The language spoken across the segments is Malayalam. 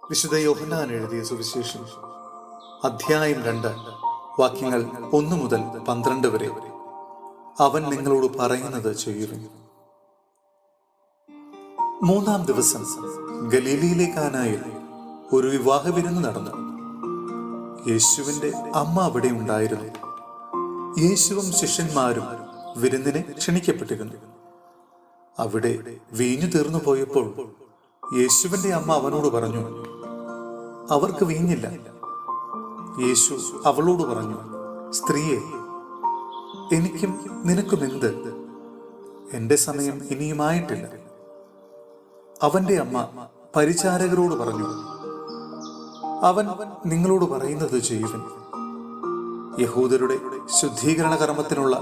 വിശുദ്ധ യോഹന്നാൻ എഴുതിയ സുവിശേഷം അധ്യായം 2 വാക്യങ്ങൾ 1 മുതൽ 12 വരെ. അവൻ നിങ്ങളോട് പറയുന്നത് ചെയ്യുവിൻ. 3-ാം ദിവസം ഗലീലയിലെ കാനായിൽ ഒരു വിവാഹ വിരുന്ന് നടന്നു. യേശുവിന്റെ അമ്മ അവിടെ ഉണ്ടായിരുന്നു. യേശുവും ശിഷ്യന്മാരും വിരുന്നിനെ ക്ഷണിക്കപ്പെട്ടിരുന്നു. അവിടെ വീഞ്ഞു തീർന്നു പോയപ്പോൾ യേശുവിന്റെ അമ്മ അവനോട് പറഞ്ഞു, അവർക്ക് വീഞ്ഞില്ല. യേശു അവളോട് പറഞ്ഞു, സ്ത്രീയെ, എനിക്കും നിനക്കും എന്ത്? എന്റെ സമയം ഇനിയുമായിട്ടില്ല. അവന്റെ അമ്മ പരിചാരകരോട് പറഞ്ഞു, അവൻ നിങ്ങളോട് പറയുന്നത് ചെയ്യുവിൻ. യഹൂദരുടെ ശുദ്ധീകരണ കർമ്മത്തിനുള്ള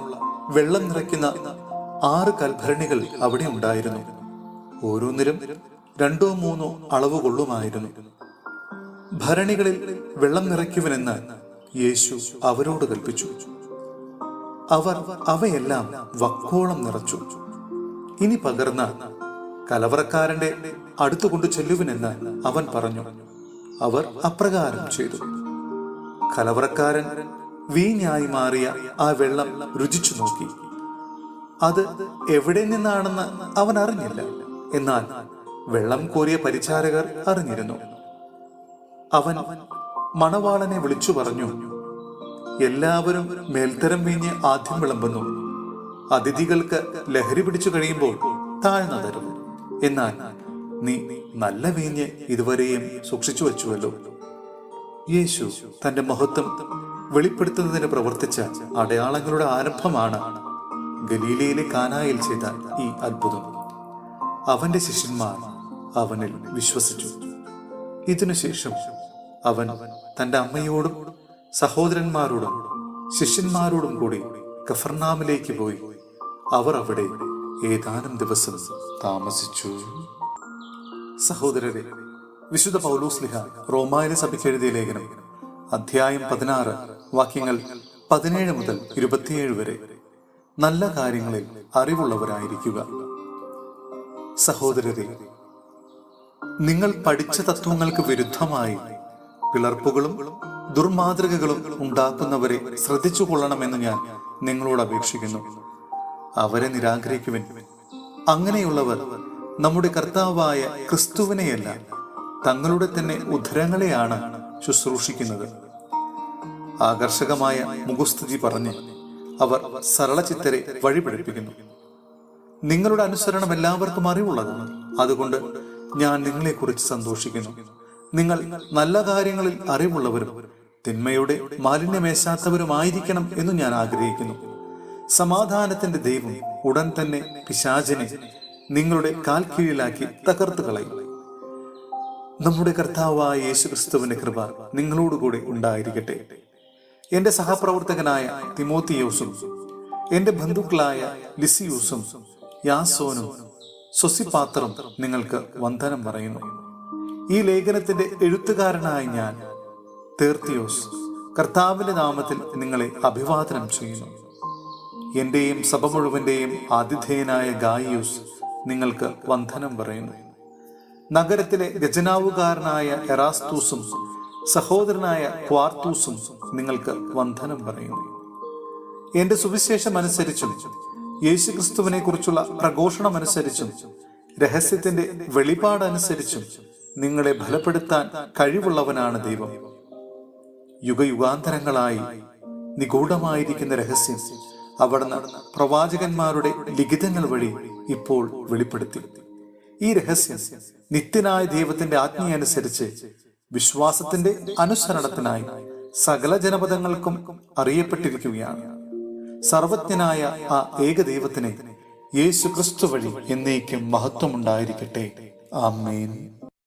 വെള്ളം നിറയ്ക്കുന്ന 6 കൽഭരണികൾ അവിടെ ഉണ്ടായിരുന്നു. ഓരോന്നിലും 2-3 അളവ് കൊള്ളുമായിരുന്നു. ഭരണികളിൽ വെള്ളം നിറയ്ക്കുവനെന്ന് യേശു അവരോട് കൽപ്പിച്ചു. അവർ അവയെല്ലാം വക്കോളം നിറച്ചു. ഇനി പകർന്ന കലവറക്കാരന്റെ അടുത്തു കൊണ്ടു ചെല്ലുവിനെന്ന് അവൻ പറഞ്ഞു. അവർ അപ്രകാരം ചെയ്തു. കലവറക്കാരൻ വീഞ്ഞായി മാറിയ ആ വെള്ളം രുചിച്ചു നോക്കി. അത് എവിടെ നിന്നാണെന്ന് അവൻ അറിഞ്ഞില്ല. എന്നാൽ വെള്ളം കോരിയ പരിചാരകർ അറിഞ്ഞിരുന്നു. അവൻ മണവാളനെ വിളിച്ചു പറഞ്ഞു, എല്ലാവരും മേൽത്തരം വീഞ്ഞ് ആദ്യം വിളമ്പുന്നു. അതിഥികൾക്ക് ലഹരി പിടിച്ചു കഴിയുമ്പോൾ താഴ്ന്ന തരും. എന്നാൽ നീ നല്ല വീഞ്ഞ് ഇതുവരെയും സൂക്ഷിച്ചു വച്ചുവല്ലോ. യേശു തന്റെ മഹത്വം വെളിപ്പെടുത്തുന്നതിന് പ്രവർത്തിച്ച അടയാളങ്ങളുടെ ആരംഭമാണ് ഗലീലയിലെ കാനായിൽ ചെയ്ത ഈ അത്ഭുതം. അവന്റെ ശിഷ്യന്മാർ അവനിൽ വിശ്വസിച്ചു. ഇതിനുശേഷം അവൻ തന്റെ അമ്മയോടും സഹോദരന്മാരോടും ശിഷ്യന്മാരോടും കൂടി കഫർനാമിലേക്ക് പോയി. അവർ അവിടെ ഏതാനും ദിവസം താമസിച്ചു. സഹോദരരെ, വിശുദ്ധ പൗലോസ്ലിഹ റോമായിലെ സഭയ്ക്ക് എഴുതിയ ലേഖനം അധ്യായം 16 വാക്യങ്ങൾ 17 മുതൽ 27 വരെ. നല്ല കാര്യങ്ങളിൽ അറിവുള്ളവരായിരിക്കുക. സഹോദരരെ, നിങ്ങൾ പഠിച്ച തത്വങ്ങൾക്ക് വിരുദ്ധമായി പിളർപ്പുകളും ദുർമാതൃകകളും ഉണ്ടാക്കുന്നവരെ ശ്രദ്ധിച്ചു കൊള്ളണമെന്ന് ഞാൻ നിങ്ങളോട് അപേക്ഷിക്കുന്നു. അവരെ നിരാകരിക്കുവിൻ. അങ്ങനെയുള്ളവർ നമ്മുടെ കർത്താവായ ക്രിസ്തുവിനെയല്ല, തങ്ങളുടെ തന്നെ ഉദരങ്ങളെയാണ് ശുശ്രൂഷിക്കുന്നത്. ആകർഷകമായ മുഖസ്തുതി പറഞ്ഞ് അവർ സരളചിത്തരെ വഴിപിഴപ്പിക്കുന്നു. നിങ്ങളുടെ അനുസരണം എല്ലാവർക്കും അറിവുള്ളതാണ്. അതുകൊണ്ട് ഞാൻ നിങ്ങളെക്കുറിച്ച് സന്തോഷിക്കുന്നു. നിങ്ങൾ നല്ല കാര്യങ്ങളിൽ അറിവുള്ളവരും തിന്മയുടെ മാലിന്യമേശാത്തവരുമായിരിക്കണം എന്ന് ഞാൻ ആഗ്രഹിക്കുന്നു. സമാധാനത്തിന്റെ ദൈവം ഉടൻ തന്നെ പിശാചിനെ നിങ്ങളുടെ കാൽ കീഴിലാക്കി തകർത്ത് കളയും. നമ്മുടെ കർത്താവായ യേശുക്രിസ്തുവിന്റെ കൃപ നിങ്ങളോടുകൂടി ഉണ്ടായിരിക്കട്ടെ. എന്റെ സഹപ്രവർത്തകനായ തിമോത്തിയോസും എന്റെ ബന്ധുക്കളായ ലിസിയൂസും യാസോനും സൊസിപാത്രം നിങ്ങൾക്ക് വന്ദനം പറയുന്നു. ഈ ലേഖനത്തിന്റെ എഴുത്തുകാരനായ ഞാൻ തേർത്തിയോസ് കർത്താവിന്റെ നാമത്തിൽ നിങ്ങളെ അഭിവാദനം ചെയ്യുന്നു. എന്റെയും സഭ മുഴുവന്റെയും ആതിഥേയനായ ഗായിയൂസ് നിങ്ങൾക്ക് വന്ദനം പറയുന്നു. നഗരത്തിലെ രചനാവുകാരനായ എറാസ്തൂസും സഹോദരനായ ക്വാർത്തൂസും നിങ്ങൾക്ക് വന്ദനം പറയുന്നു. എന്റെ സുവിശേഷം അനുസരിച്ചും യേശുക്രിസ്തുവിനെ കുറിച്ചുള്ള പ്രഘോഷണമനുസരിച്ചും രഹസ്യത്തിന്റെ വെളിപാടനുസരിച്ചും നിങ്ങളെ ഫലപ്പെടുത്താൻ കഴിവുള്ളവനാണ് ദൈവം. യുഗയുഗാന്തരങ്ങളായി നിഗൂഢമായിരിക്കുന്ന രഹസ്യം അവിടുന്ന് പ്രവാചകന്മാരുടെ ലിഖിതങ്ങൾ വഴി ഇപ്പോൾ വെളിപ്പെടുത്തി. ഈ രഹസ്യം നിത്യനായ ദൈവത്തിന്റെ ആജ്ഞയനുസരിച്ച് വിശ്വാസത്തിന്റെ അനുസരണത്തിനായി സകല ജനപദങ്ങൾക്കും അറിയപ്പെട്ടിരിക്കുകയാണ്. സർവജ്ഞനായ ആ ഏകദൈവത്തിനെ യേശു ക്രിസ്തു വഴി എന്നേക്കും മഹത്വമുണ്ടായിരിക്കട്ടെ. ആമേൻ.